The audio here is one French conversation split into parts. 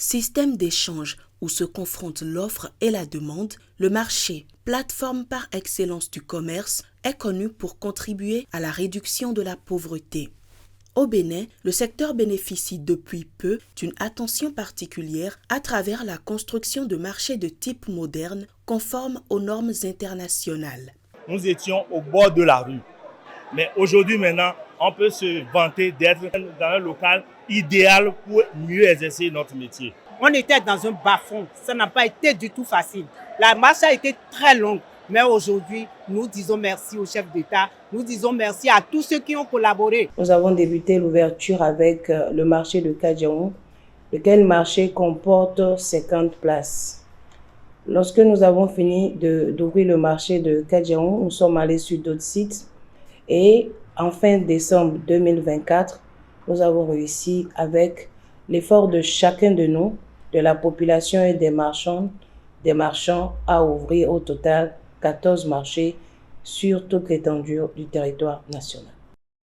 Système d'échange où se confrontent l'offre et la demande, le marché, plateforme par excellence du commerce, est connu pour contribuer à la réduction de la pauvreté. Au Bénin, le secteur bénéficie depuis peu d'une attention particulière à travers la construction de marchés de type moderne conformes aux normes internationales. Nous étions au bord de la rue. Mais aujourd'hui, maintenant, on peut se vanter d'être dans un local idéal pour mieux exercer notre métier. On était dans un bas-fond, ça n'a pas été du tout facile. La marche a été très longue, mais aujourd'hui, nous disons merci au chef d'État, nous disons merci à tous ceux qui ont collaboré. Nous avons débuté l'ouverture avec le marché de Kadjaoum, lequel marché comporte 50 places. Lorsque nous avons fini d'ouvrir le marché de Kadjaoum, nous sommes allés sur d'autres sites et en fin décembre 2024, nous avons réussi avec l'effort de chacun de nous, de la population et des marchands, à ouvrir au total 14 marchés sur toute l'étendue du territoire national.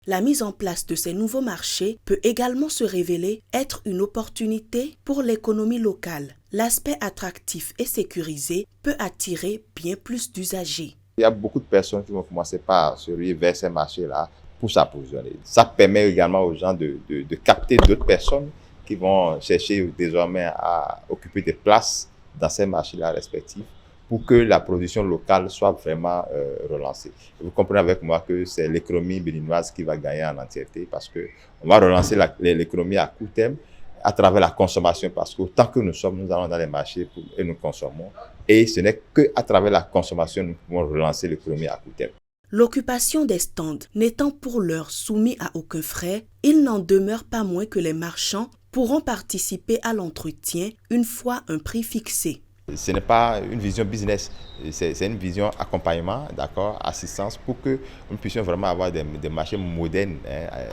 La mise en place de ces nouveaux marchés peut également se révéler être une opportunité pour l'économie locale. L'aspect attractif et sécurisé peut attirer bien plus d'usagers. Il y a beaucoup de personnes qui vont commencer par se ruer vers ces marchés-là pour s'approvisionner. Ça permet également aux gens de capter d'autres personnes qui vont chercher désormais à occuper des places dans ces marchés-là respectifs pour que la production locale soit vraiment relancée. Et vous comprenez avec moi que c'est l'économie béninoise qui va gagner en entièreté parce qu'on va relancer l'économie à court terme à travers la consommation parce qu'autant que nous sommes, nous allons dans les marchés et nous consommons. Et ce n'est qu'à travers la consommation que nous pouvons relancer l'économie à court terme. L'occupation des stands n'étant pour l'heure soumis à aucun frais, il n'en demeure pas moins que les marchands pourront participer à l'entretien une fois un prix fixé. Ce n'est pas une vision business, c'est une vision accompagnement, d'accord, assistance pour que nous puissions vraiment avoir des marchés modernes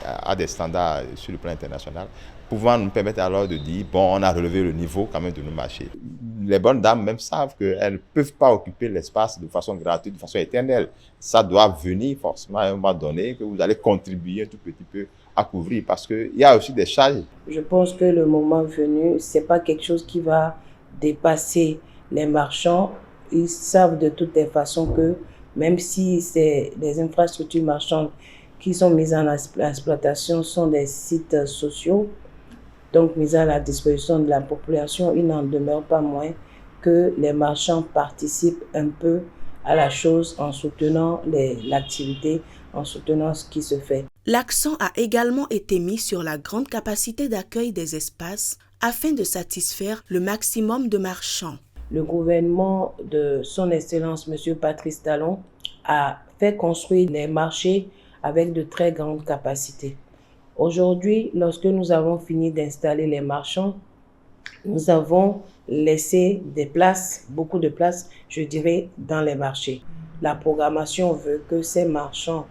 à des standards sur le plan international, pouvant nous permettre alors de dire, bon, on a relevé le niveau quand même de nos marchés. Les bonnes dames même savent qu'elles ne peuvent pas occuper l'espace de façon gratuite, de façon éternelle. Ça doit venir forcément à un moment donné que vous allez contribuer un tout petit peu à couvrir parce qu'il y a aussi des charges. Je pense que le moment venu, ce n'est pas quelque chose qui va dépasser les marchands. Ils savent de toutes les façons que même si c'est des infrastructures marchandes qui sont mises en exploitation, sont des sites sociaux, donc mis à la disposition de la population, il n'en demeure pas moins que les marchands participent un peu à la chose en soutenant l'activité, en soutenant ce qui se fait. L'accent a également été mis sur la grande capacité d'accueil des espaces afin de satisfaire le maximum de marchands. Le gouvernement de son Excellence, M. Patrice Talon, a fait construire les marchés avec de très grandes capacités. Aujourd'hui, lorsque nous avons fini d'installer les marchands, nous avons laissé des places, beaucoup de places, je dirais, dans les marchés. La programmation veut que ces marchands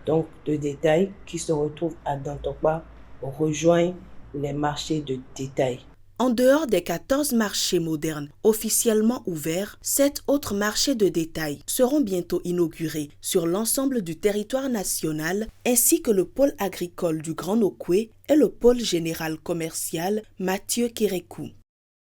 donc de détail qui se retrouvent à Dantokba rejoignent les marchés de détail. En dehors des 14 marchés modernes officiellement ouverts, 7 autres marchés de détail seront bientôt inaugurés sur l'ensemble du territoire national, ainsi que le pôle agricole du Grand Nokoué et le pôle général commercial Mathieu Kérékou.